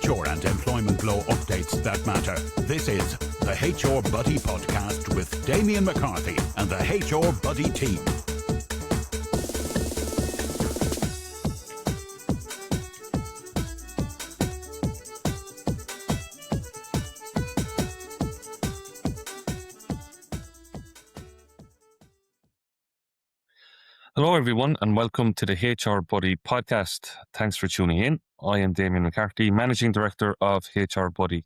HR and employment law updates that matter. This is the HR Buddy podcast with Damien McCarthy and the HR Buddy team. Hello, everyone, and welcome to the HR Buddy podcast. Thanks for tuning in. I am Damien McCarthy, Managing Director of HR Buddy.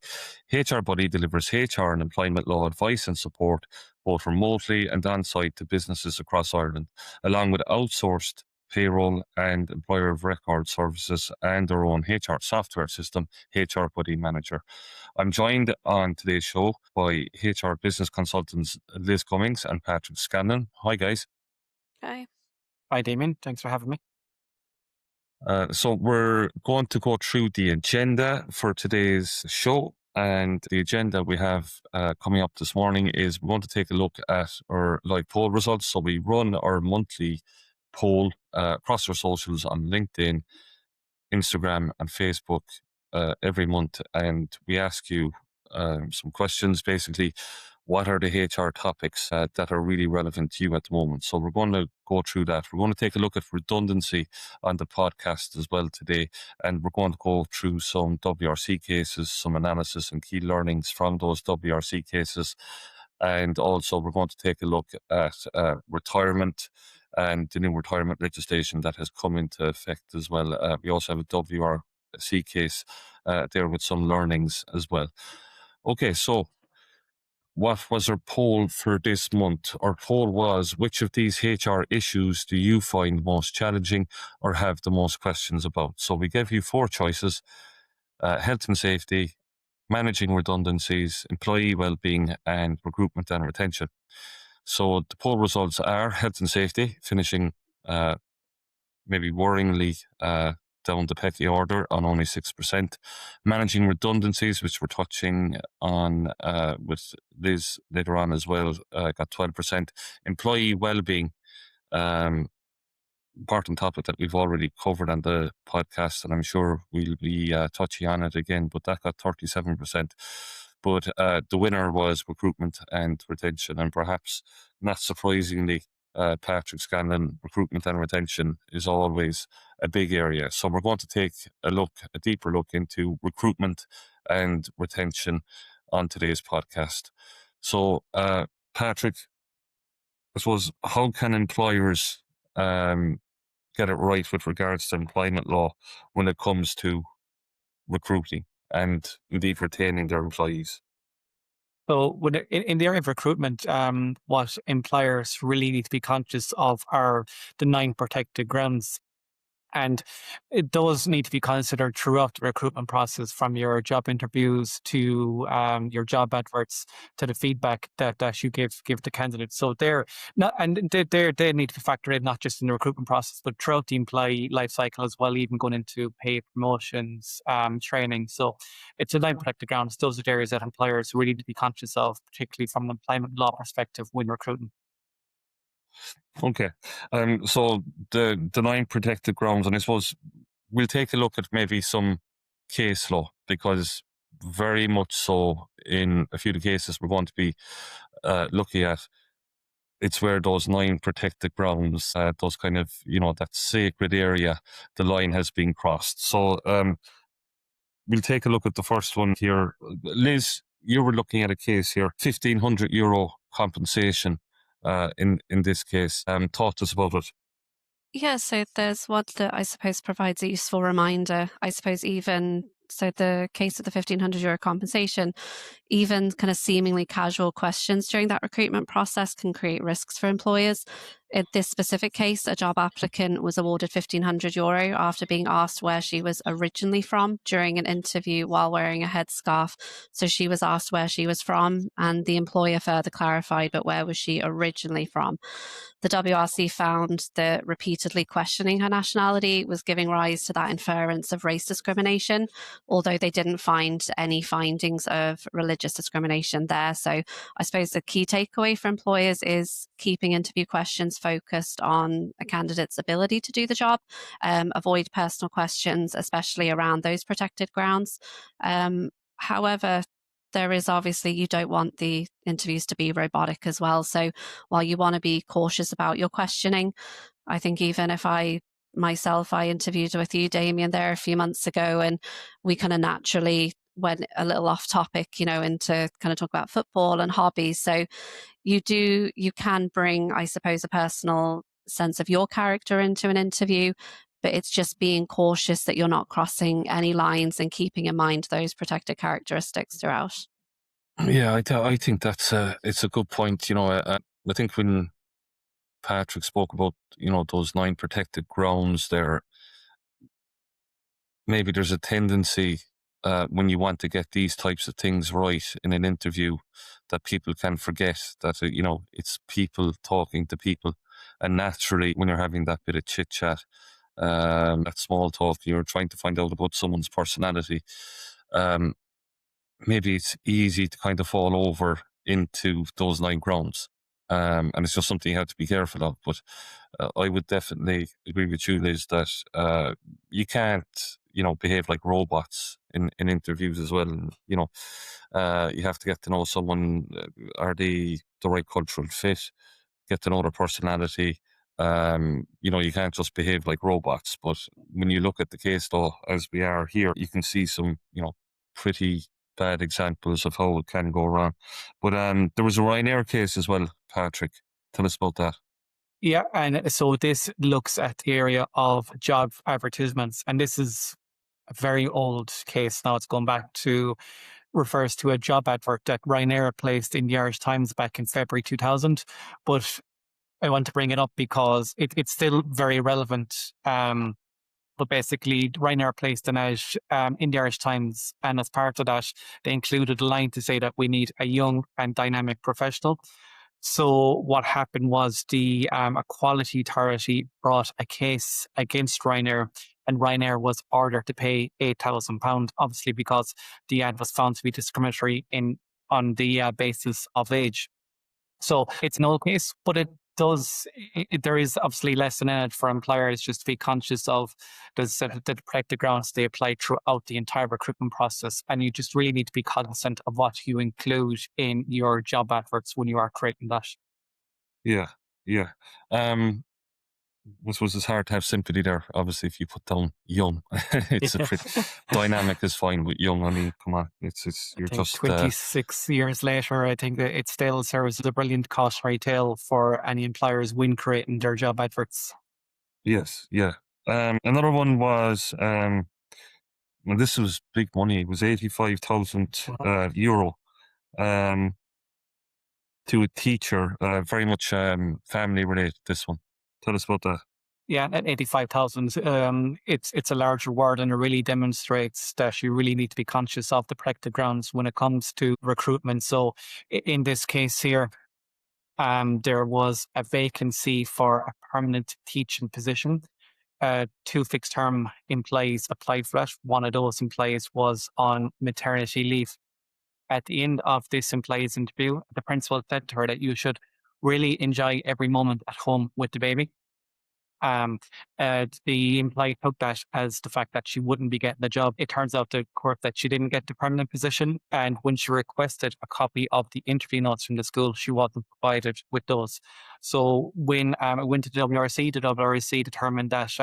HR Buddy delivers HR and employment law advice and support both remotely and on-site to businesses across Ireland, along with outsourced payroll and employer of record services and their own HR software system, HR Buddy Manager. I'm joined on today's show by HR business consultants Liz Cummings and Patrick Scanlon. Hi, guys. Hi. Hi, Damien. Thanks for having me. So we're going to go through the agenda for today's show. And the agenda we have coming up this morning is we're going to take a look at our live poll results. So we run our monthly poll across our socials on LinkedIn, Instagram and Facebook every month. And we ask you some questions, basically. What are the HR topics that are really relevant to you at the moment? So we're going to go through that. We're going to take a look at redundancy on the podcast as well today. And we're going to go through some WRC cases, some analysis and key learnings from those WRC cases. And also we're going to take a look at retirement and the new retirement legislation that has come into effect as well. We also have a WRC case there with some learnings as well. Okay, so what was our poll for this month? Our poll was, which of these HR issues do you find most challenging or have the most questions about? So we gave you four choices: health and safety, managing redundancies, employee well-being, and recruitment and retention. So the poll results are health and safety, finishing maybe worryingly down the petty order on only 6%. Managing redundancies, which we're touching on with Liz later on as well, got 12%. Employee well-being, important topic that we've already covered on the podcast, and I'm sure we'll be touching on it again, but that got 37%. But the winner was recruitment and retention, and perhaps not surprisingly, Patrick Scanlon, recruitment and retention is always a big area. So we're going to take a deeper look into recruitment and retention on today's podcast. So, Patrick, I suppose, how can employers get it right with regards to employment law when it comes to recruiting and indeed retaining their employees? So in the area of recruitment, what employers really need to be conscious of are the 9 protected grounds. And those need to be considered throughout the recruitment process, from your job interviews to your job adverts to the feedback that you give the candidates. So they need to be factored in not just in the recruitment process, but throughout the employee life cycle as well, even going into pay, promotions, training. So it's a 9 protected grounds. Those are the areas that employers really need to be conscious of, particularly from an employment law perspective when recruiting. Okay. So the 9 protected grounds, and I suppose we'll take a look at maybe some case law, because very much so in a few of the cases we're going to be looking at, it's where those 9 protected grounds, those kind of, that sacred area, the line has been crossed. So we'll take a look at the first one here. Liz, you were looking at a case here, €1,500 compensation. In this case, talk to us about it. Yeah, so there's one that I suppose provides a useful reminder. I suppose the case of the €1,500 compensation, even kind of seemingly casual questions during that recruitment process can create risks for employers. In this specific case, a job applicant was awarded €1,500 after being asked where she was originally from during an interview while wearing a headscarf. So she was asked where she was from, and the employer further clarified, but where was she originally from? The WRC found that repeatedly questioning her nationality was giving rise to that inference of race discrimination, although they didn't find any findings of religious discrimination there. So I suppose the key takeaway for employers is keeping interview questions focused on a candidate's ability to do the job. Avoid personal questions, especially around those protected grounds. However, there is obviously, you don't want the interviews to be robotic as well. So while you want to be cautious about your questioning, I think even if I interviewed with you, Damien, there a few months ago, and we kind of naturally went a little off topic, into kind of talk about football and hobbies. So you can bring, I suppose, a personal sense of your character into an interview, but it's just being cautious that you're not crossing any lines and keeping in mind those protected characteristics throughout. Yeah, I think it's a good point. I think when Patrick spoke about, those 9 protected grounds there, maybe there's a tendency when you want to get these types of things right in an interview that people can forget that, it's people talking to people. And naturally, when you're having that bit of chit chat, that small talk, you're trying to find out about someone's personality. Maybe it's easy to kind of fall over into those 9 grounds. And it's just something you have to be careful of. But I would definitely agree with you, Liz, that you can't, behave like robots in interviews as well. And, you have to get to know someone. Are they the right cultural fit? Get to know their personality. You can't just behave like robots. But when you look at the case, though, as we are here, you can see some, pretty bad examples of how it can go wrong. But there was a Ryanair case as well, Patrick. Tell us about that. Yeah, and so this looks at the area of job advertisements, and this is a very old case now. It's going back to, refers to a job advert that Ryanair placed in the Irish Times back in February 2000. But I want to bring it up because it's still very relevant. But basically, Ryanair placed an ad in the Irish Times, and as part of that, they included a line to say that we need a young and dynamic professional. So what happened was the Equality Authority brought a case against Ryanair, and Ryanair was ordered to pay £8,000, obviously because the ad was found to be discriminatory on the basis of age. So it's an old case, but there is obviously lesson in it for employers just to be conscious of the protected grounds they apply throughout the entire recruitment process. And you just really need to be cognizant of what you include in your job adverts when you are creating that. Yeah. I suppose it's hard to have sympathy there. Obviously, if you put down young, it's a pretty dynamic is fine with young. I mean, come on, you're just 26 years later. I think that it still serves as a brilliant cautionary tale for any employers when creating their job adverts. Yes, yeah. Another one was well, this was big money. It was €85,000 to a teacher. Very much family related. This one. Tell us about that. Yeah, at 85,000, it's a large reward, and it really demonstrates that you really need to be conscious of the protected grounds when it comes to recruitment. So in this case here, there was a vacancy for a permanent teaching position. 2 fixed-term employees applied for that. One of those employees was on maternity leave. At the end of this employee's interview, the principal said to her that you should really enjoy every moment at home with the baby. The employee took that as the fact that she wouldn't be getting the job. It turns out, of course, that she didn't get the permanent position. And when she requested a copy of the interview notes from the school, she wasn't provided with those. So when it went to the WRC determined that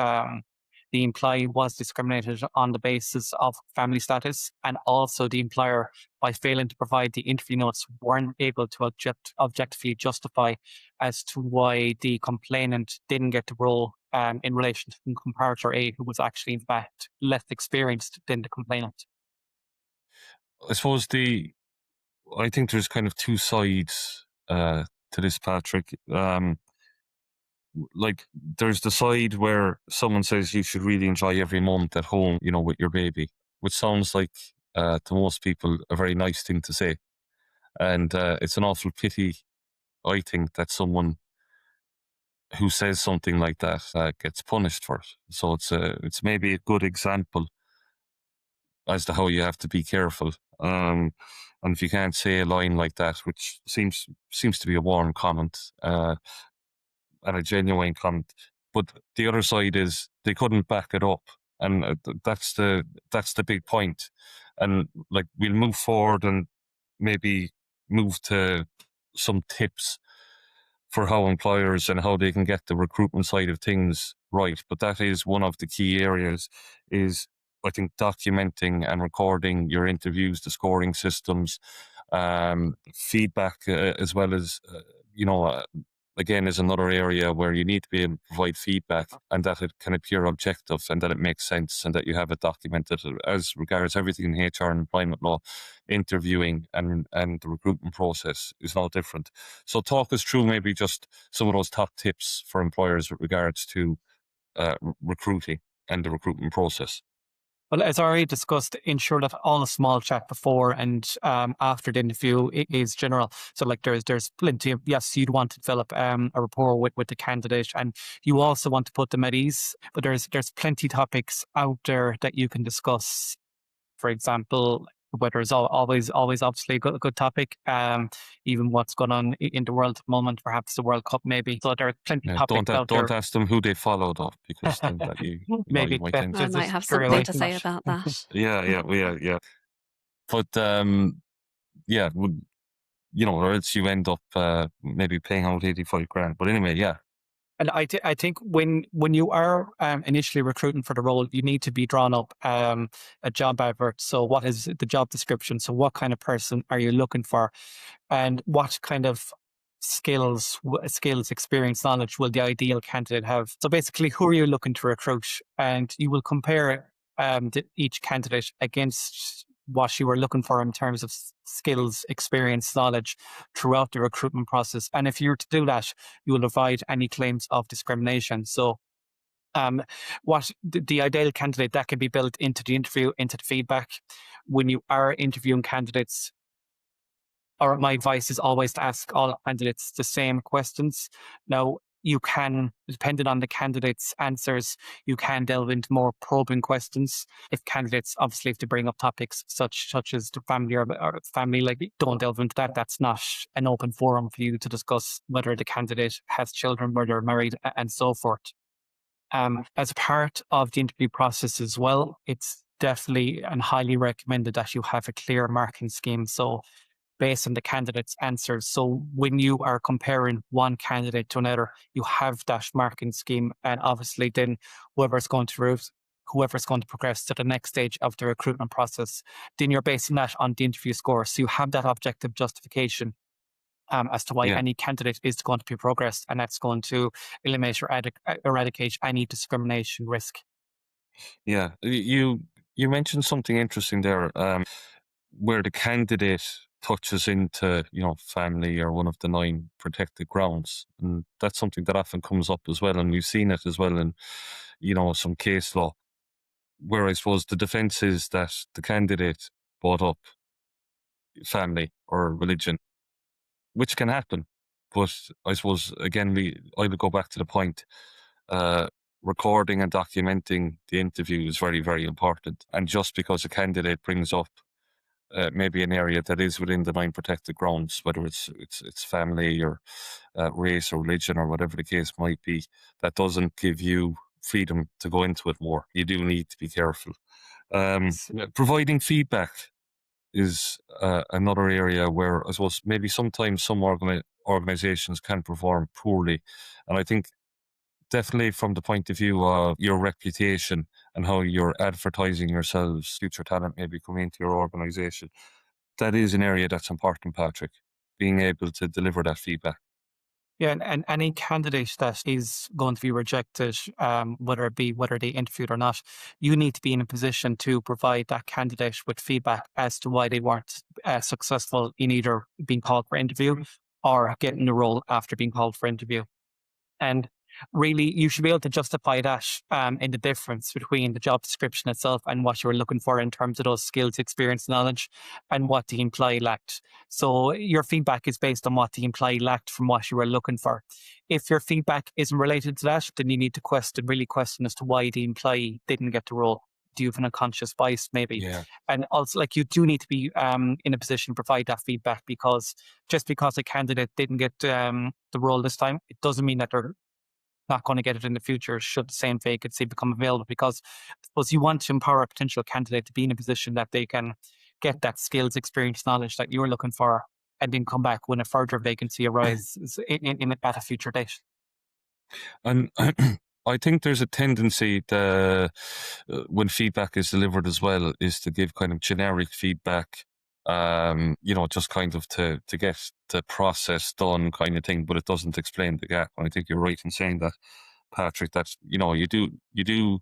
the employee was discriminated on the basis of family status, and also the employer, by failing to provide the interview notes, weren't able to objectively justify as to why the complainant didn't get the role in relation to comparator A, who was actually in fact less experienced than the complainant. I suppose I think there's kind of 2 sides to this, Patrick. Like there's the side where someone says you should really enjoy every moment at home, with your baby, which sounds like to most people a very nice thing to say. And it's an awful pity, I think, that someone who says something like that gets punished for it. So it's maybe a good example as to how you have to be careful. And if you can't say a line like that, which seems to be a warm comment, and a genuine comment. But the other side is they couldn't back it up, and that's the big point. And like, we'll move forward and maybe move to some tips for how employers and how they can get the recruitment side of things right. But that is one of the key areas, is I think documenting and recording your interviews, the scoring systems, feedback, as well as, again, is another area where you need to be able to provide feedback, and that it can appear objective and that it makes sense and that you have it documented. As regards everything in HR and employment law, interviewing and the recruitment process is no different. So talk us through maybe just some of those top tips for employers with regards to recruiting and the recruitment process. Well, as already discussed, ensure that all the small chat before and after the interview is general. So like there's plenty of, yes, you'd want to develop a rapport with the candidate, and you also want to put them at ease, but there's plenty topics out there that you can discuss. For example, weather is always obviously a good topic. Even what's going on in the world at the moment, perhaps the World Cup maybe. So there are plenty of topics out there. Don't ask them who they followed up, because then that maybe you might tend I might have something to say about that. yeah. But yeah, or else you end up maybe paying out 85 grand. But anyway, yeah. And I think when you are initially recruiting for the role, you need to be drawn up a job advert. So what is the job description? So what kind of person are you looking for? And what kind of skills, experience, knowledge will the ideal candidate have? So basically, who are you looking to recruit? And you will compare each candidate against what you were looking for in terms of skills, experience, knowledge throughout the recruitment process. And if you were to do that, you will avoid any claims of discrimination. So what the ideal candidate, that can be built into the interview, into the feedback. When you are interviewing candidates, or my advice is always to ask all candidates the same questions. Now, you can, depending on the candidate's answers, you can delve into more probing questions. If candidates, obviously, if they bring up topics such as the family or family, like, don't delve into that. That's not an open forum for you to discuss whether the candidate has children, whether they're married, and so forth. As part of the interview process as well, it's definitely and highly recommended that you have a clear marking scheme. So based on the candidate's answers. So when you are comparing one candidate to another, you have that marking scheme, and obviously then whoever's going to progress to the next stage of the recruitment process, then you're basing that on the interview score. So you have that objective justification as to why any candidate is going to be progressed, and that's going to eliminate or eradicate any discrimination risk. Yeah, you mentioned something interesting there, where the candidate touches into, family or one of the 9 protected grounds. And that's something that often comes up as well. And we've seen it as well in, some case law, where I suppose the defense is that the candidate brought up family or religion, which can happen. But I suppose, again, I would go back to the point, recording and documenting the interview is very, very important. And just because a candidate brings up maybe an area that is within the 9 protected grounds, whether it's family or race or religion or whatever the case might be, that doesn't give you freedom to go into it more. You do need to be careful. Providing feedback is another area where I suppose maybe sometimes some organizations can perform poorly. And I think definitely from the point of view of your reputation and how you're advertising yourselves, future talent maybe coming into your organization, that is an area that's important, Patrick, being able to deliver that feedback. Yeah, and any candidate that is going to be rejected, whether they interviewed or not, you need to be in a position to provide that candidate with feedback as to why they weren't successful in either being called for interview or getting the role after being called for interview. And really, you should be able to justify that in the difference between the job description itself and what you were looking for in terms of those skills, experience, knowledge, and what the employee lacked. So your feedback is based on what the employee lacked from what you were looking for. If your feedback isn't related to that, then you need to really question as to why the employee didn't get the role. Do you have an unconscious bias, maybe? Yeah. And also, you do need to be in a position to provide that feedback, because just because a candidate didn't get the role this time, it doesn't mean that they're not going to get it in the future should the same vacancy become available, because I suppose you want to empower a potential candidate to be in a position that they can get that skills, experience, knowledge that you're looking for, and then come back when a further vacancy arises at a future date. And I think there's a tendency to, when feedback is delivered as well, is to give kind of generic feedback, just kind of to get the process done kind of thing, but it doesn't explain the gap. And I think you're right in saying that, Patrick, that, you do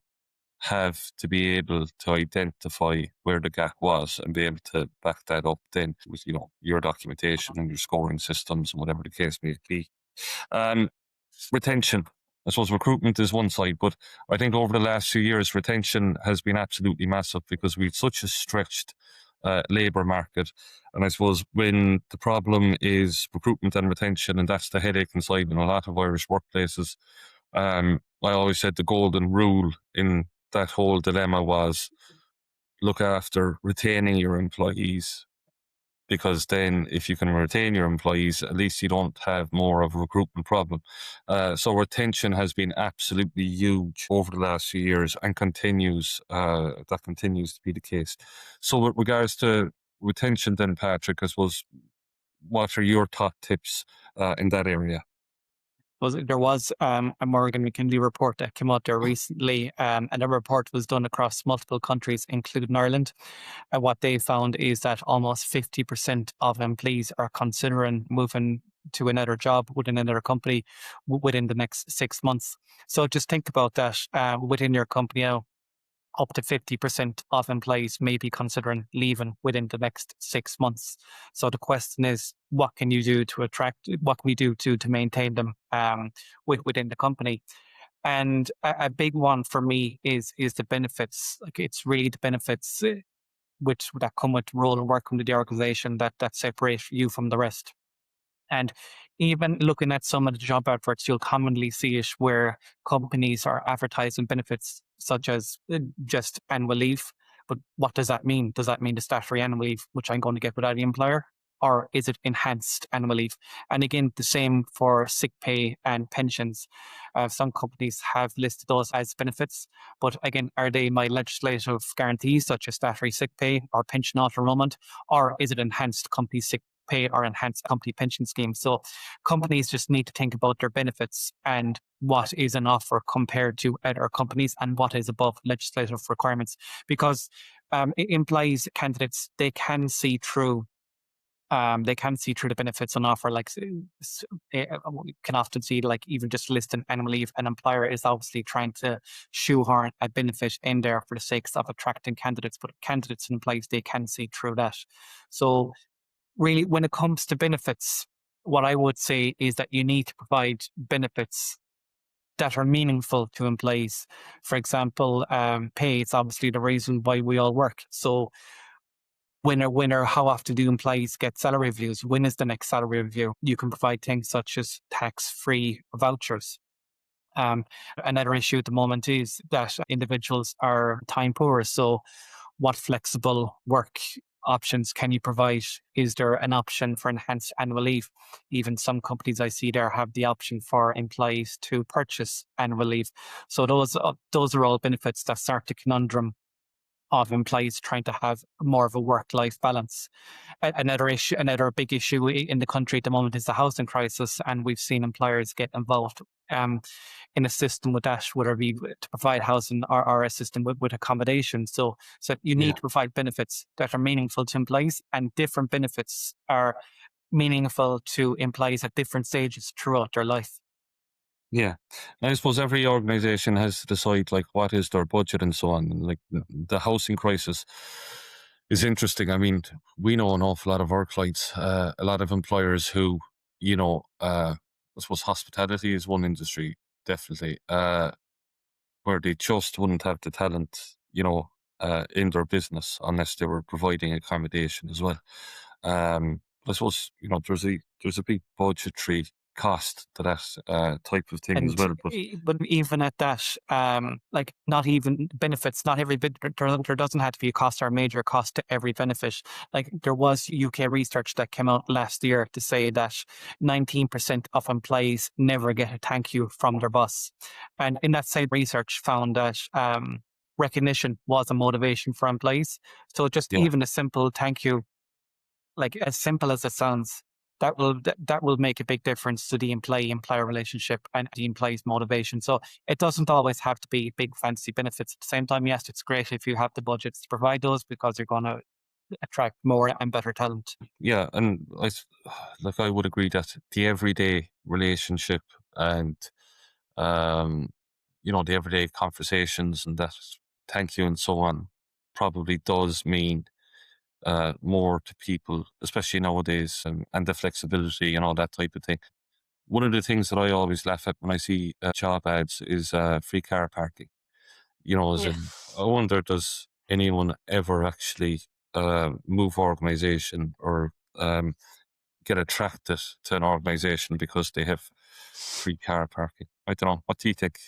have to be able to identify where the gap was and be able to back that up then with, your documentation and your scoring systems and whatever the case may be. Retention. I suppose recruitment is one side, but I think over the last few years, retention has been absolutely massive because we've such a stretched labour market. And I suppose when the problem is recruitment and retention, and that's the headache inside in a lot of Irish workplaces, I always said the golden rule in that whole dilemma was look after retaining your employees, because then if you can retain your employees, at least you don't have more of a recruitment problem. So retention has been absolutely huge over the last few years and that continues to be the case. So with regards to retention then, Patrick, I suppose, what are your top tips in that area? There was a Morgan McKinley report that came out there recently, and the report was done across multiple countries, including Ireland. And what they found is that almost 50% of employees are considering moving to another job within another company within the next 6 months. So just think about that within your company now. Up to 50% of employees may be considering leaving within the next 6 months. So the question is, what can you do to attract, what can we do to maintain them within the company? And a big one for me is the benefits. Like, it's really the benefits that come with role and work under the organization that separate you from the rest. And even looking at some of the job adverts, you'll commonly see it where companies are advertising benefits such as just annual leave. But what does that mean? Does that mean the statutory annual leave, which I'm going to get without the employer? Or is it enhanced annual leave? And again, the same for sick pay and pensions. Some companies have listed those as benefits, but again, are they my legislative guarantees, such as statutory sick pay or pension auto-enrollment, or is it enhanced company sick pay or enhanced company pension scheme? So companies just need to think about their benefits and what is an offer compared to other companies and what is above legislative requirements, because it implies candidates, they can see through the benefits on offer. Like, we can often see, like, even just listing annual leave, an employer is obviously trying to shoehorn a benefit in there for the sake of attracting candidates, but candidates and employees, they can see through that. So really, when it comes to benefits, what I would say is that you need to provide benefits that are meaningful to employees. For example, pay is obviously the reason why we all work. So how often do employees get salary reviews? When is the next salary review? You can provide things such as tax-free vouchers. Another issue at the moment is that individuals are time poor. So what flexible work options can you provide? Is there an option for enhanced annual leave? Even some companies I see there have the option for employees to purchase annual leave. So those are all benefits that start the conundrum of employees trying to have more of a work-life balance. Another big issue in the country at the moment is the housing crisis, and we've seen employers get involved in a system with that, whether it be to provide housing or a system with accommodation. So you need to provide benefits that are meaningful to employees, and different benefits are meaningful to employees at different stages throughout their life. Yeah. And I suppose every organization has to decide, like, what is their budget and so on. And, like, the housing crisis is interesting. I mean, we know an awful lot of our clients, a lot of employers who, I suppose hospitality is one industry, definitely, where they just wouldn't have the talent, in their business unless they were providing accommodation as well. I suppose, there's a big budgetary cost to that type of thing as And well. But but even at that, like not even benefits, not every bit, there doesn't have to be a cost or a major cost to every benefit. Like there was UK research that came out last year to say that 19% of employees never get a thank you from their boss. And in that same research found that recognition was a motivation for employees. So just yeah, even a simple thank you, like as simple as it sounds, that will make a big difference to the employee-employer relationship and the employee's motivation. So it doesn't always have to be big fancy benefits. At the same time, yes, it's great if you have the budgets to provide those because you're going to attract more and better talent. yeah, and like I would agree that the everyday relationship and the everyday conversations and that thank you and so on probably does mean more to people, especially nowadays, and the flexibility and all that type of thing. One of the things that I always laugh at when I see job ads is free car parking. As Yeah. in, I wonder, does anyone ever actually move organization or get attracted to an organization because they have free car parking? I don't know. What do you think?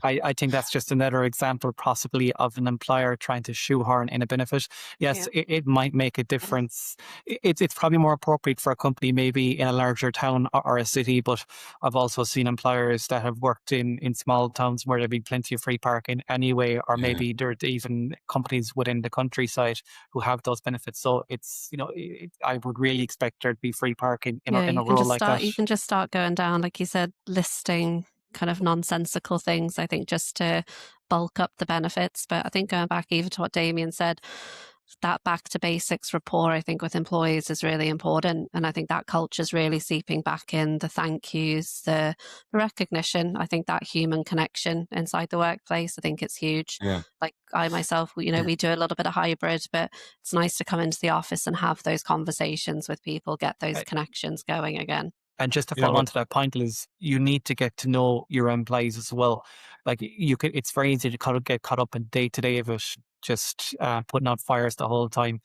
I think that's just another example, possibly, of an employer trying to shoehorn in a benefit. Yes, Yeah. it might make a difference. It's probably more appropriate for a company maybe in a larger town or a city, but I've also seen employers that have worked in small towns where there'd be plenty of free parking anyway, or Yeah, maybe there's even companies within the countryside who have those benefits. So it's, I would really expect there to be free parking Yeah, in a role like that. you can just start going down, like you said, listing kind of nonsensical things, I think, just to bulk up the benefits. But I think going back even to what Damien said, that back to basics rapport, I think, with employees is really important. And I think that culture is really seeping back in, the thank yous, the recognition. I think that human connection inside the workplace, I think it's huge. yeah, Like I myself, we do a little bit of hybrid, but it's nice to come into the office and have those conversations with people, get those connections going again. And just to yeah. follow Well, on to that point, is you need to get to know your employees as well. Like it's very easy to get caught up in day to day of it, just putting out fires the whole time.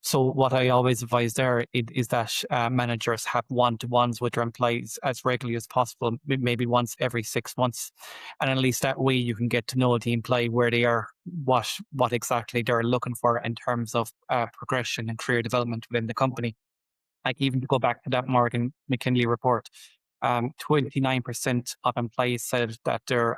So what I always advise there is that managers have one-to-ones with their employees as regularly as possible, maybe once every 6 months, and at least that way you can get to know the employee, where they are, what exactly they're looking for in terms of progression and career development within the company. Like even to go back to that Morgan McKinley report, 29% of employees said that their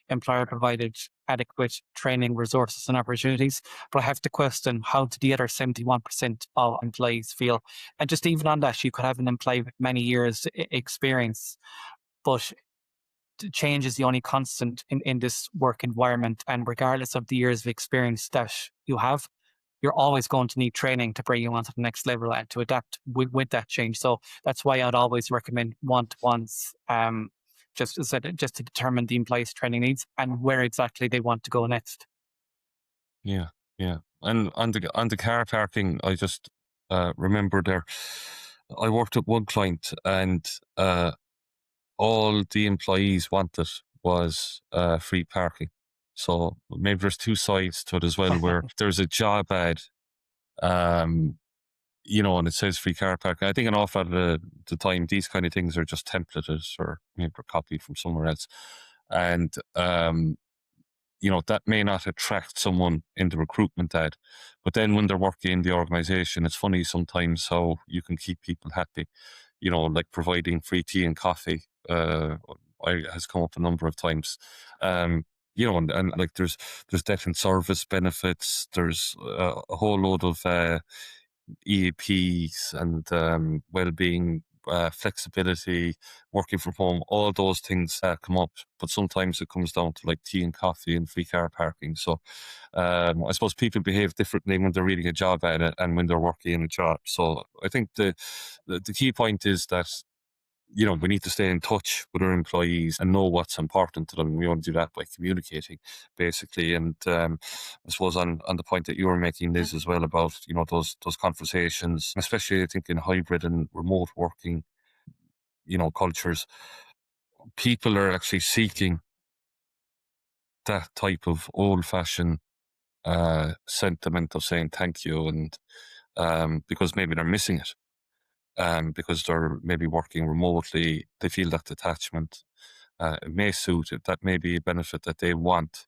employer provided adequate training, resources, and opportunities. But I have to question, how do the other 71% of employees feel? And just even on that, you could have an employee with many years experience, but change is the only constant in this work environment. And regardless of the years of experience that you have, you're always going to need training to bring you on to the next level and to adapt with that change. So that's why I'd always recommend one-to-ones, just to determine the employee's training needs and where exactly they want to go next. yeah, yeah. And on the car parking, I just remember there. I worked with one client, and all the employees wanted was free parking. So maybe there's two sides to it as well, where there's a job ad, and it says free car parking. I think an awful lot of the time, these kind of things are just templated or maybe copied from somewhere else. And, that may not attract someone in the recruitment ad. But then when they're working in the organization, it's funny sometimes how you can keep people happy, like providing free tea and coffee. Has come up a number of times. And like there's death and service benefits. There's a whole load of EAPs and well-being, flexibility, working from home, all those things come up. But sometimes it comes down to like tea and coffee and free car parking. So I suppose people behave differently when they're reading a job at it and when they're working in a job. So I think the key point is that we need to stay in touch with our employees and know what's important to them. We want to do that by communicating, basically. And I suppose on the point that you were making, Liz, as well, about those conversations, especially I think in hybrid and remote working, cultures, people are actually seeking that type of old-fashioned sentiment of saying thank you, and because maybe they're missing it. because they're maybe working remotely. They feel that detachment. It may suit it. That may be a benefit that they want,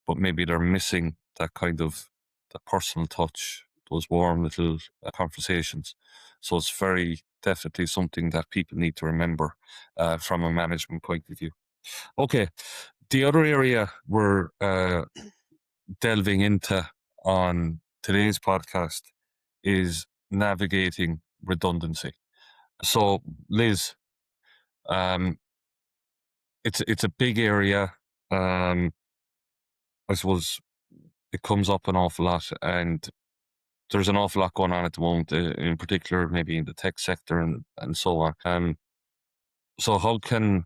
but maybe they're missing that kind of that personal touch, those warm little conversations. So it's very definitely something that people need to remember from a management point of view. Okay, the other area we're delving into on today's podcast is navigating redundancy. So, Liz, um, it's a big area. I suppose it comes up an awful lot, and there's an awful lot going on at the moment, in particular, maybe in the tech sector and so on. So how can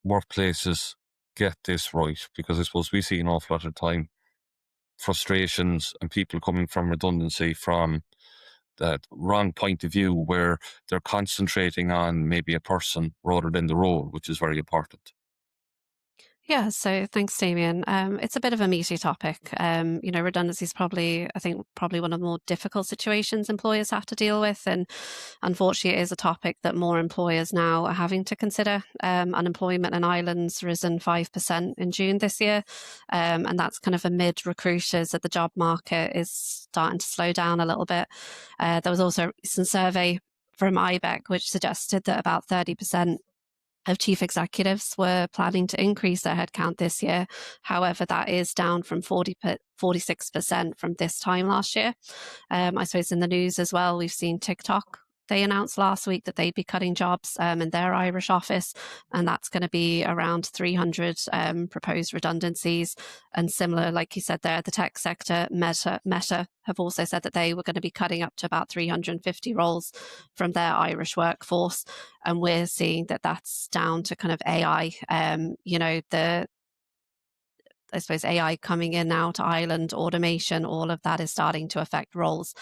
workplaces get this right? Because I suppose we see an awful lot of time frustrations and people coming from redundancy from that wrong point of view where they're concentrating on maybe a person rather than the role, which is very important. Yeah, so thanks, Damien. It's a bit of a meaty topic. Redundancy is probably one of the more difficult situations employers have to deal with, and unfortunately, it is a topic that more employers now are having to consider. Unemployment in Ireland's risen 5% in June this year, and that's kind of amid recruiters that the job market is starting to slow down a little bit. There was also a recent survey from IBEC which suggested that about 30% of chief executives were planning to increase their headcount this year. However, that is down from 46% from this time last year. I suppose in the news as well, we've seen TikTok. They announced last week that they'd be cutting jobs in their Irish office, and that's going to be around 300 proposed redundancies. And similar, like you said there, the tech sector, Meta have also said that they were going to be cutting up to about 350 roles from their Irish workforce. And we're seeing that that's down to kind of AI. I suppose AI coming in now to Ireland, automation, all of that is starting to affect roles.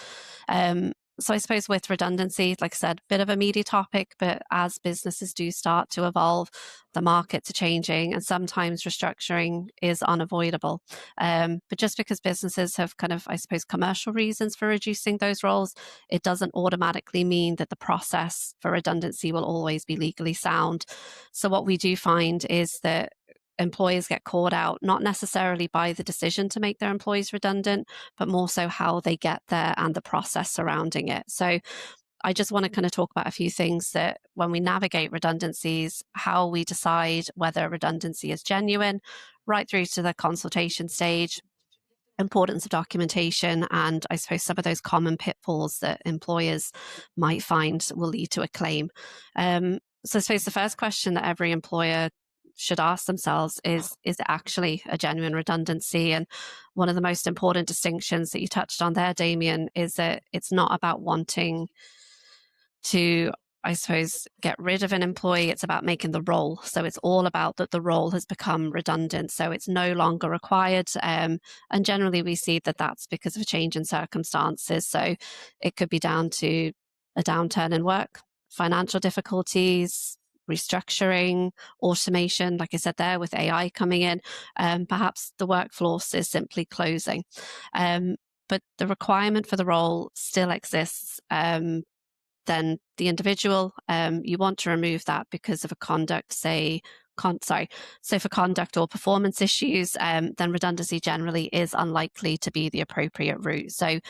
So I suppose with redundancy, like I said, bit of a meaty topic, but as businesses do start to evolve, the markets are changing and sometimes restructuring is unavoidable. But just because businesses have kind of, I suppose, commercial reasons for reducing those roles, it doesn't automatically mean that the process for redundancy will always be legally sound. So what we do find is that employers get caught out, not necessarily by the decision to make their employees redundant, but more so how they get there and the process surrounding it. So I just want to kind of talk about a few things that when we navigate redundancies, how we decide whether redundancy is genuine, right through to the consultation stage, importance of documentation, and I suppose some of those common pitfalls that employers might find will lead to a claim. So I suppose the first question that every employer should ask themselves is it actually a genuine redundancy? And one of the most important distinctions that you touched on there, Damien, is that it's not about wanting to, I suppose, get rid of an employee. It's about making the role. So it's all about that the role has become redundant. So it's no longer required. And generally we see that that's because of a change in circumstances. So it could be down to a downturn in work, financial difficulties, restructuring, automation, like I said there, with AI coming in. Perhaps the workforce is simply closing. But the requirement for the role still exists. Then the individual, you want to remove that because of a conduct, so for conduct or performance issues, then redundancy generally is unlikely to be the appropriate route. So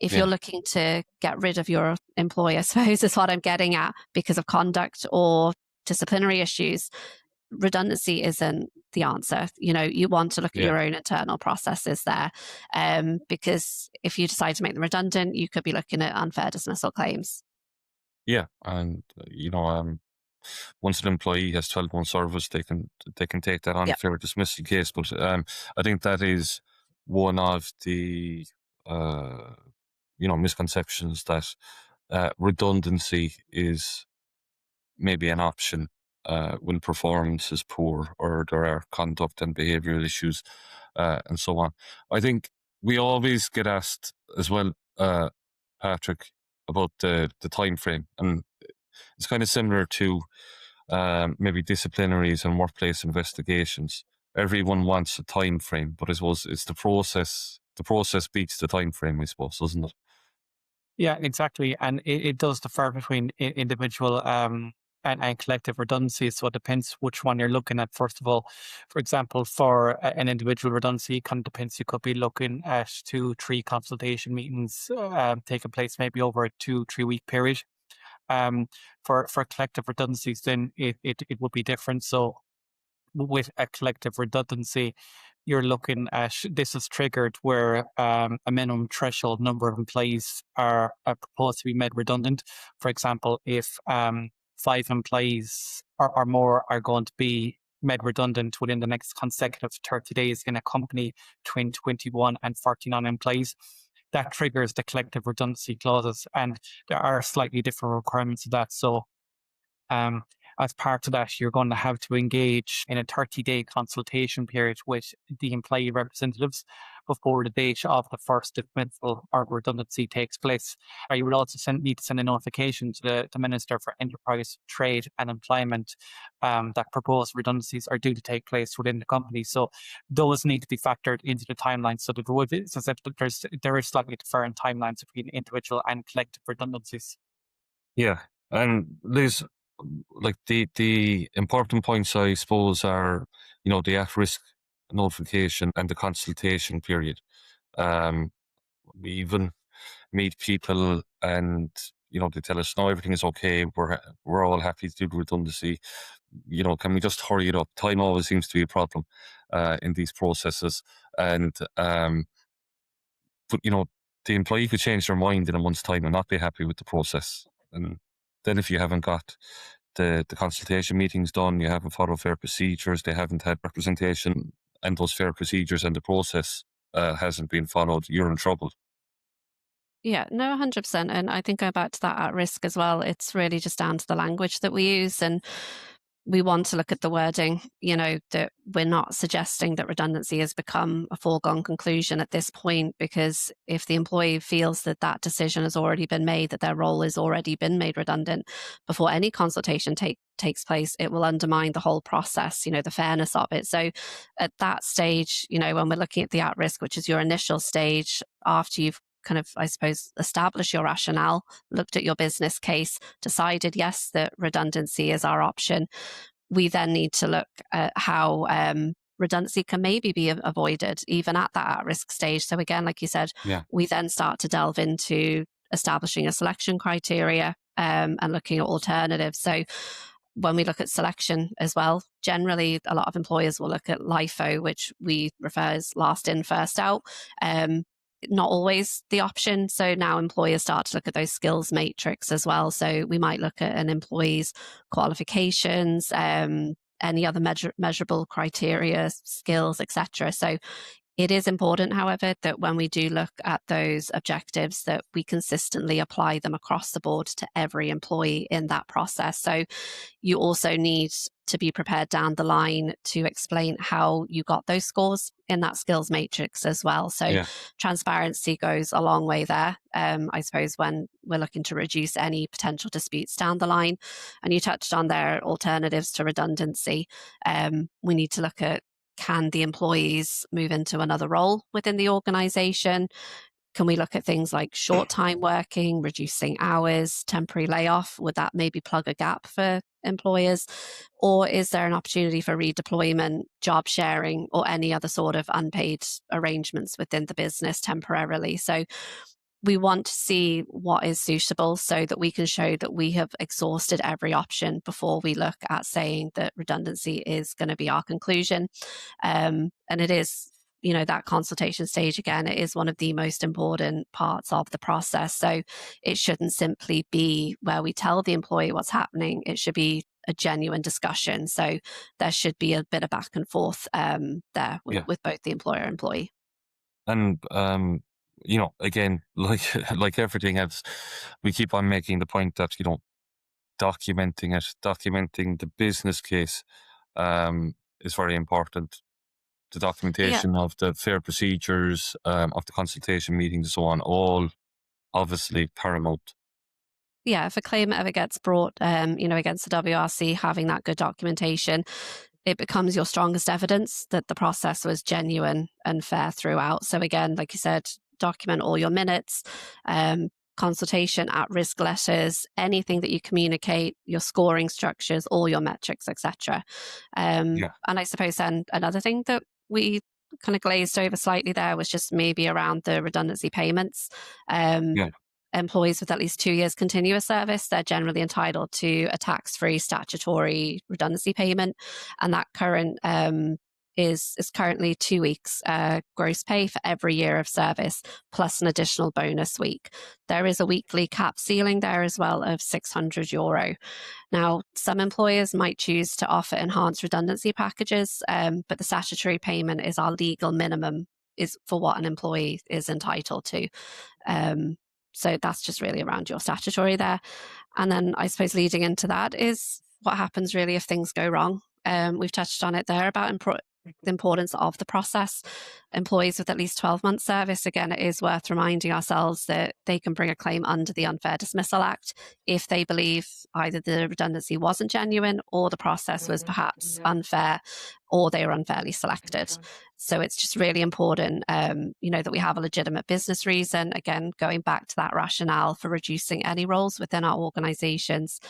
if you're looking to get rid of your employee, I suppose is what I'm getting at, because of conduct or disciplinary issues, redundancy isn't the answer. You want to look at your own internal processes there, because if you decide to make them redundant, you could be looking at unfair dismissal claims. Yeah, and once an employee has 12 months service, they can take that unfair dismissal case. But I think that is one of the misconceptions, that redundancy is maybe an option when performance is poor or there are conduct and behavioural issues and so on. I think we always get asked as well, Patrick, about the time frame, and it's kind of similar to maybe disciplinaries and workplace investigations. Everyone wants a time frame, but I suppose it's the process. The process beats the time frame, I suppose, doesn't it? Yeah, exactly. And it does differ between individual and collective redundancy. So it depends which one you're looking at. First of all, for example, for an individual redundancy, it kind of depends. You could be looking at 2-3 consultation meetings taking place maybe over a 2-3 week period. Um, for collective redundancies, then it would be different. So with a collective redundancy, you're looking at this is triggered where a minimum threshold number of employees are proposed to be made redundant. For example, if 5 employees or more are going to be made redundant within the next consecutive 30 days in a company between 21 and 49 employees, that triggers the collective redundancy clauses. And there are slightly different requirements of that. So um, as part of that, you're going to have to engage in a 30-day consultation period with the employee representatives before the date of the first dismissal or redundancy takes place. You will also need to send a notification to the Minister for Enterprise, Trade and Employment that proposed redundancies are due to take place within the company. So those need to be factored into the timeline. So there is slightly different timelines between individual and collective redundancies. Yeah. And Liz, like the important points, I suppose, are, the at-risk notification and the consultation period. We even meet people and, they tell us, no, everything is okay. We're all happy to do the redundancy. Can we just hurry it up? Time always seems to be a problem in these processes. And, but, the employee could change their mind in a month's time and not be happy with the process. And then if you haven't got the consultation meetings done, you haven't followed fair procedures, they haven't had representation, and those fair procedures and the process hasn't been followed, you're in trouble. Yeah, no, 100%. And I think going back to that at risk as well, it's really just down to the language that we use. And we want to look at the wording, that we're not suggesting that redundancy has become a foregone conclusion at this point, because if the employee feels that that decision has already been made, that their role has already been made redundant before any consultation takes place, it will undermine the whole process, the fairness of it. So at that stage, when we're looking at the at risk, which is your initial stage after you've kind of, I suppose, established your rationale, looked at your business case, decided, yes, that redundancy is our option, we then need to look at how redundancy can maybe be avoided even at that at-risk stage. So again, like you said, we then start to delve into establishing a selection criteria and looking at alternatives. So when we look at selection as well, generally a lot of employers will look at LIFO, which we refer as last in, first out. Not always the option. So now employers start to look at those skills matrix as well. So we might look at an employee's qualifications, any other measurable criteria, skills, etc. So it is important, however, that when we do look at those objectives, that we consistently apply them across the board to every employee in that process. So you also need to be prepared down the line to explain how you got those scores in that skills matrix as well. So transparency goes a long way there, I suppose, when we're looking to reduce any potential disputes down the line. And you touched on their alternatives to redundancy. We need to look at, can the employees move into another role within the organization? Can we look at things like short time working, reducing hours, temporary layoff? Would that maybe plug a gap for employers? Or is there an opportunity for redeployment, job sharing, or any other sort of unpaid arrangements within the business temporarily? So we want to see what is suitable so that we can show that we have exhausted every option before we look at saying that redundancy is going to be our conclusion. And it is, that consultation stage, again, it is one of the most important parts of the process. So it shouldn't simply be where we tell the employee what's happening. It should be a genuine discussion. So there should be a bit of back and forth there with both the employer and employee. And again, like everything else, we keep on making the point that, documenting the business case is very important. The documentation of the fair procedures, of the consultation meetings and so on, all obviously paramount. Yeah, if a claim ever gets brought, against the WRC, having that good documentation, it becomes your strongest evidence that the process was genuine and fair throughout. So again, like you said, document all your minutes, consultation, at-risk letters, anything that you communicate, your scoring structures, all your metrics, etc. And I suppose then another thing that we kind of glazed over slightly there was just maybe around the redundancy payments. Employees with at least 2 years continuous service, they're generally entitled to a tax-free statutory redundancy payment, and that current is currently 2 weeks gross pay for every year of service, plus an additional bonus week. There is a weekly cap ceiling there as well of €600. Now, some employers might choose to offer enhanced redundancy packages, but the statutory payment is our legal minimum is for what an employee is entitled to. So that's just really around your statutory there. And then I suppose leading into that is what happens really if things go wrong. We've touched on it there about the importance of the process. Employees with at least 12 months service, again, it is worth reminding ourselves that they can bring a claim under the Unfair Dismissal Act if they believe either the redundancy wasn't genuine or the process was perhaps unfair or they were unfairly selected. So it's just really important, that we have a legitimate business reason, again, going back to that rationale for reducing any roles within our organisations,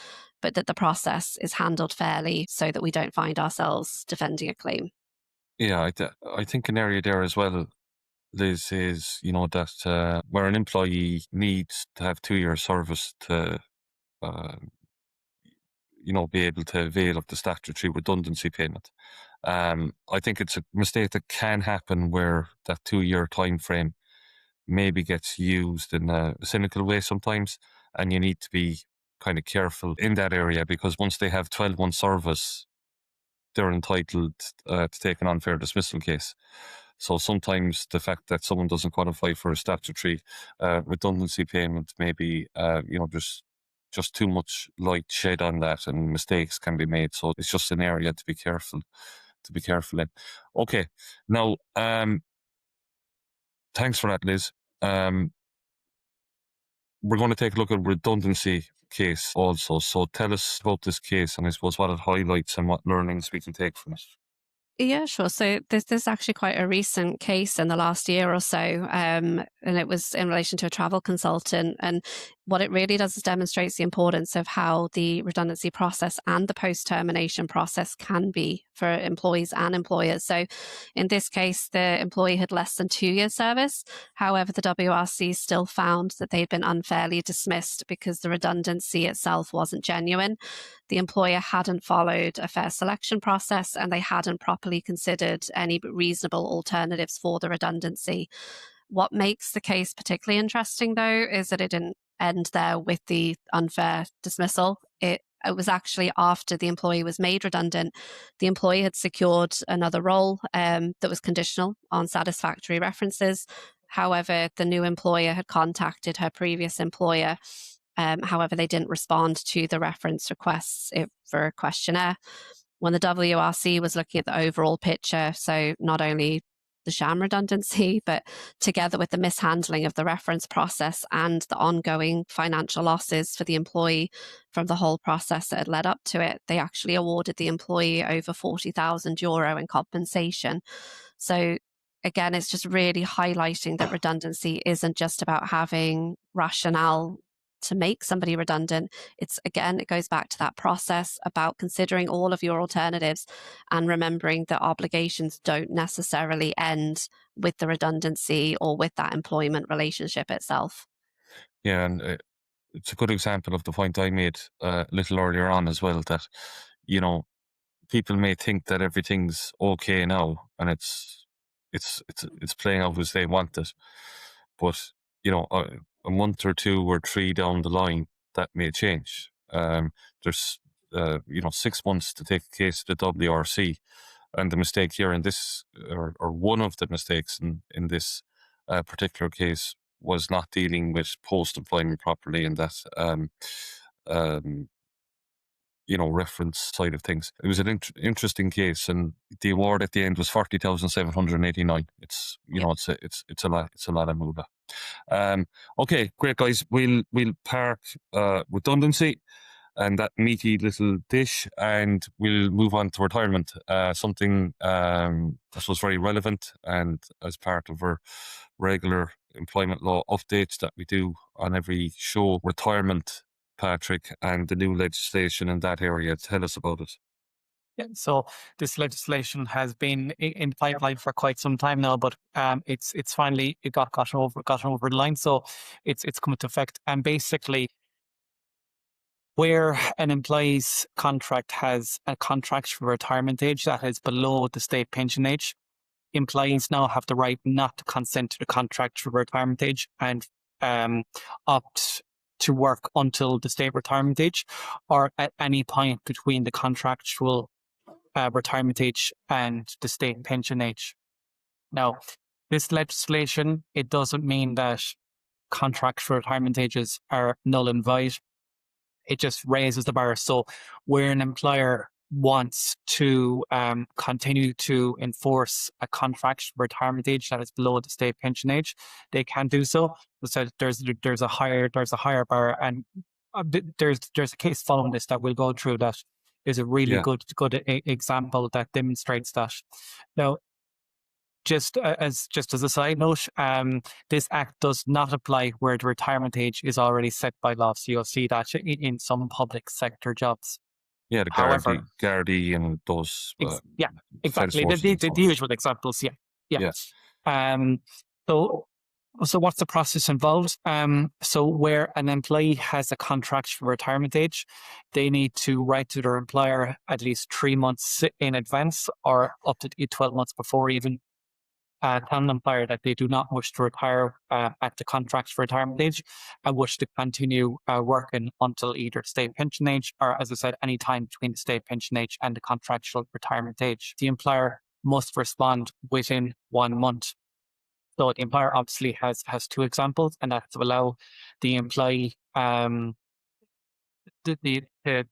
but that the process is handled fairly so that we don't find ourselves defending a claim. Yeah, I think an area there as well, Liz, is, that where an employee needs to have 2 years service to, be able to avail of the statutory redundancy payment. I think it's a mistake that can happen where that 2-year time frame maybe gets used in a cynical way sometimes, and you need to be kind of careful in that area, because once they have 12 months service, they're entitled to take an unfair dismissal case. So sometimes the fact that someone doesn't qualify for a statutory redundancy payment, maybe there's just too much light shed on that, and mistakes can be made. So it's just an area to be careful in. Okay, now thanks for that, Liz. We're going to take a look at redundancy case also. So tell us about this case, and I suppose what it highlights and what learnings we can take from it. Yeah, sure. So this is actually quite a recent case in the last year or so, and it was in relation to a travel consultant. And what it really does is demonstrates the importance of how the redundancy process and the post-termination process can be for employees and employers. So in this case, the employee had less than 2 years service. However, the WRC still found that they'd been unfairly dismissed because the redundancy itself wasn't genuine. The employer hadn't followed a fair selection process, and they hadn't properly considered any reasonable alternatives for the redundancy. What makes the case particularly interesting, though, is that it didn't end there with the unfair dismissal. It was actually after the employee was made redundant, the employee had secured another role that was conditional on satisfactory references. However, the new employer had contacted her previous employer. However, they didn't respond to the reference requests for a questionnaire. When the WRC was looking at the overall picture, so not only the sham redundancy, but together with the mishandling of the reference process and the ongoing financial losses for the employee from the whole process that had led up to it, they actually awarded the employee over €40,000 in compensation. So again, it's just really highlighting that redundancy isn't just about having rationale to make somebody redundant. It goes back to that process about considering all of your alternatives and remembering that obligations don't necessarily end with the redundancy or with that employment relationship itself. Yeah, and it's a good example of the point I made a little earlier on as well, that, people may think that everything's okay now and it's playing out as they want it. But, a month or 2 or 3 down the line, that may change. There's 6 months to take a case to the WRC, and the mistake here in this, or one of the mistakes in this particular case, was not dealing with post-employment properly, and that reference side of things. It was an interesting case, and the award at the end was 40,789. It's it's a lot of moolah. Okay, great guys. We'll park redundancy and that meaty little dish, and we'll move on to retirement. Something that was very relevant and as part of our regular employment law updates that we do on every show, retirement, Patrick, and the new legislation in that area. Tell us about it. Yeah, so this legislation has been in pipeline for quite some time now, but it's finally it got over the line. So it's come into effect, and basically, where an employee's contract has a contractual retirement age that is below the state pension age, employees now have the right not to consent to the contractual retirement age and opt to work until the state retirement age, or at any point between the contractual retirement age and the state pension age. Now, this legislation, it doesn't mean that contractual retirement ages are null and void. It just raises the bar. So where an employer wants to continue to enforce a contractual retirement age that is below the state pension age, they can do so. So there's a higher bar, and there's a case following this that we'll go through that is a really good example that demonstrates that. Now, just as a side note, this act does not apply where the retirement age is already set by law. So you'll see that in some public sector jobs. Yeah, the However, Gardaí and those. Exactly. The usual examples. Yeah. So what's the process involved? So where an employee has a contractual retirement age, they need to write to their employer at least 3 months in advance, or up to 12 months before even, tell an employer that they do not wish to retire at the contractual retirement age and wish to continue working until either state pension age, or, as I said, any time between the state pension age and the contractual retirement age. The employer must respond within 1 month. So the employer obviously has two examples, and that's to allow the employee to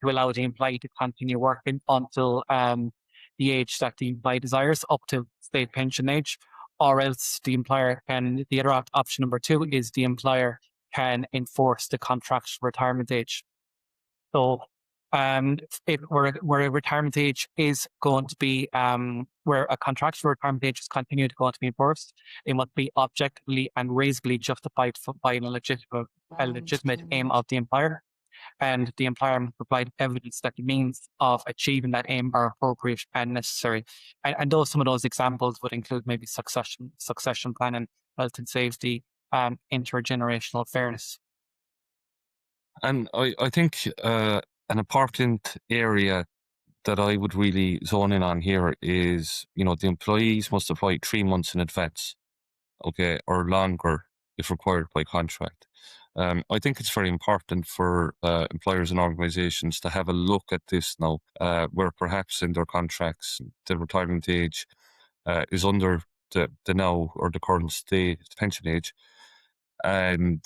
allow the employee to continue working until the age that the employee desires, up to state pension age, or else the employer can. The other option number 2 is the employer can enforce the contractual retirement age. So where a retirement age is going to be, where a contractual retirement age is going to be enforced, it must be objectively and reasonably justified by a legitimate aim of the employer, and the employer must provide evidence that the means of achieving that aim are appropriate and necessary. And some of those examples would include maybe succession planning, health and safety, intergenerational fairness. And I think an important area that I would really zone in on here is, the employees must apply 3 months in advance, okay, or longer if required by contract. I think it's very important for employers and organisations to have a look at this now, where perhaps in their contracts the retirement age is under the now or the current state pension age, and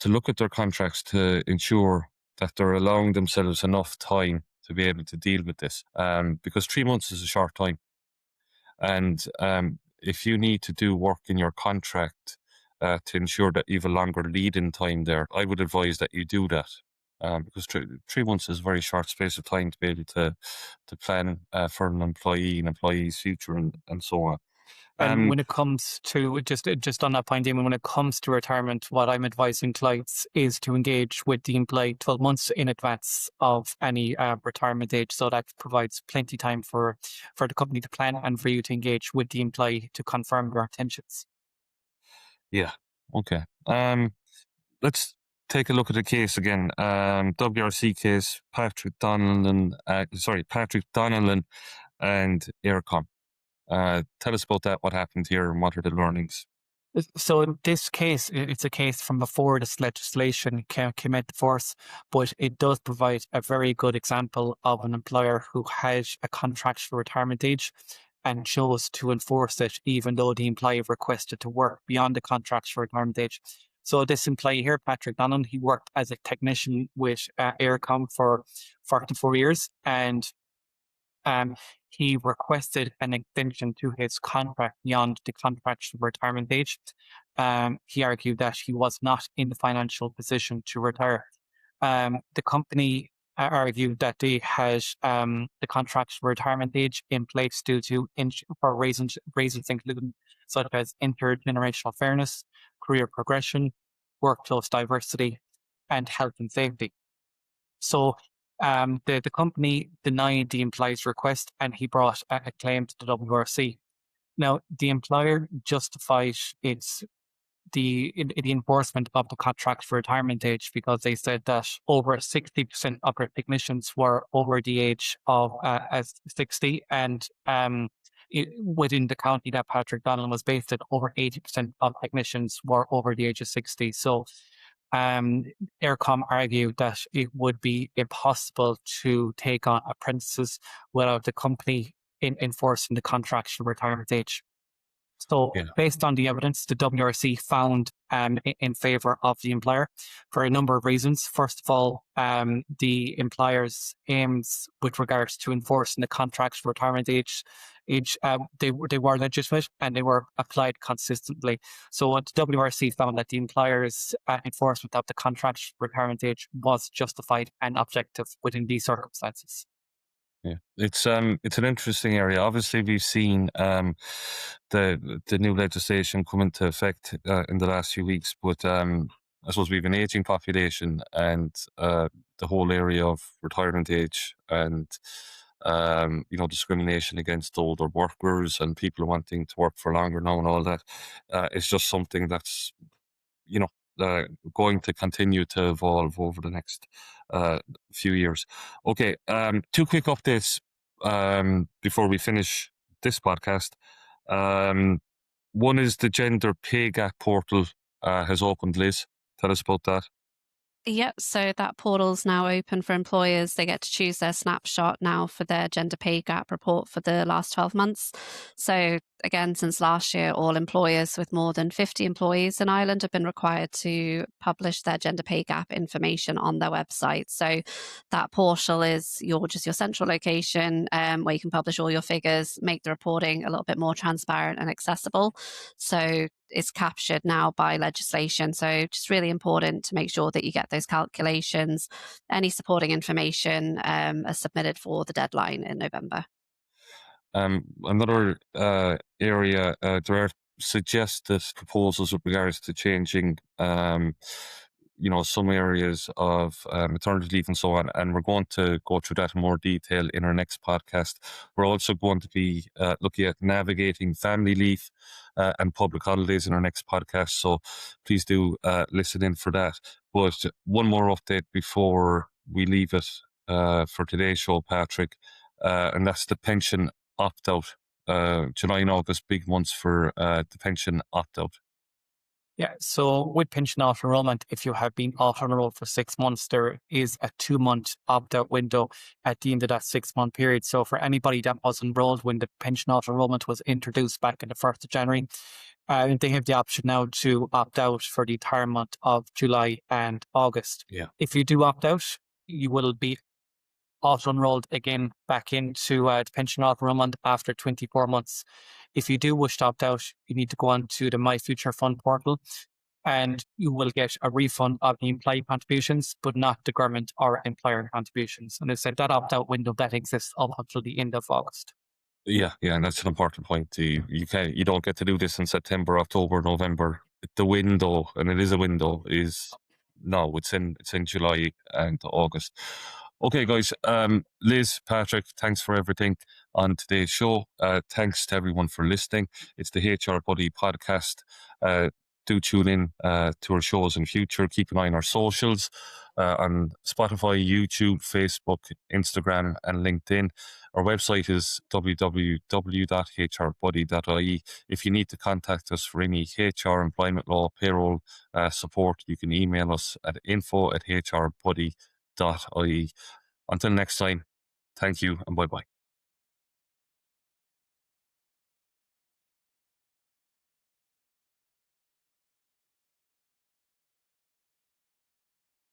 to look at their contracts to ensure that they're allowing themselves enough time to be able to deal with this, because 3 months is a short time. And if you need to do work in your contract to ensure that you have a longer lead-in time there, I would advise that you do that, because 3 months is a very short space of time to be able to plan for an employee's future and so on. And when it comes to, just on that point, Damon, when it comes to retirement, what I'm advising clients is to engage with the employee 12 months in advance of any retirement age. So that provides plenty of time for the company to plan and for you to engage with the employee to confirm their intentions. Yeah. Okay. Let's take a look at the case again. WRC case, Patrick Donnellan and Aircom. Tell us about that, what happened here and what are the learnings? So in this case, it's a case from before this legislation came into force, but it does provide a very good example of an employer who has a contractual retirement age and chose to enforce it, even though the employee requested to work beyond the contractual retirement age. So this employee here, Patrick Donnellan, he worked as a technician with Aircom for 44 years, and he requested an extension to his contract beyond the contractual retirement age. He argued that he was not in the financial position to retire. The company argued that they had the contract retirement age in place due to for reasons including such as intergenerational fairness, career progression, workplace diversity, and health and safety. So the company denied the employee's request, and he brought a claim to the WRC. Now, the employer justified the enforcement of the contract for retirement age because they said that over 60% of their technicians were over the age of 60, and within the county that Patrick Donlan was based in, over 80% of technicians were over the age of 60. So Aircom argued that it would be impossible to take on apprentices without the company enforcing the contract for retirement age. So based on the evidence, the WRC found in favour of the employer for a number of reasons. First of all, the employer's aims with regards to enforcing the contract for retirement age, they were legitimate and they were applied consistently. So the WRC found that the employer's enforcement of the contract for retirement age was justified and objective within these circumstances. Yeah, it's an interesting area. Obviously, we've seen the new legislation come into effect in the last few weeks, but I suppose we have an aging population, and the whole area of retirement age and discrimination against older workers and people wanting to work for longer now and all that is just something that's going to continue to evolve over the next few years. Okay, two quick updates before we finish this podcast. One is the gender pay gap portal has opened. Liz, tell us about that. Yep, so that portal's now open for employers. They get to choose their snapshot now for their gender pay gap report for the last 12 months. So again, since last year, all employers with more than 50 employees in Ireland have been required to publish their gender pay gap information on their website. So that portal is your central location where you can publish all your figures, make the reporting a little bit more transparent and accessible. So it's captured now by legislation. So just really important to make sure that you get those calculations. Any supporting information are submitted for the deadline in November. Another area, there are suggested proposals with regards to changing some areas of maternity leave and so on, and we're going to go through that in more detail in our next podcast. We're also going to be looking at navigating family leave and public holidays in our next podcast, so please do listen in for that. But one more update before we leave it for today's show, Patrick, and that's the pension opt-out. July and August, big months for the pension opt-out. Yeah, so with pension auto-enrollment, if you have been auto-enrolled for 6 months, there is a 2-month opt-out window at the end of that 6-month period. So for anybody that was enrolled when the pension auto-enrollment was introduced back on the 1st of January, they have the option now to opt out for the entire month of July and August. Yeah. If you do opt out, you will be auto-enrolled again back into the pension auto-enrollment after 24 months. If you do wish to opt out, you need to go on to the My Future Fund portal and you will get a refund of the employee contributions, but not the government or employer contributions. And they said that opt-out window that exists up until the end of August. Yeah, and that's an important point. You don't get to do this in September, October, November. The window, and it is a window, it's in July and August. Okay, guys. Liz, Patrick, thanks for everything on today's show. Thanks to everyone for listening. It's the HR Buddy podcast. Do tune in to our shows in future. Keep an eye on our socials on Spotify, YouTube, Facebook, Instagram, and LinkedIn. Our website is www.hrbuddy.ie. If you need to contact us for any HR, employment law, payroll support, you can email us at info@hrbuddy.ie. Until next time, thank you and bye-bye.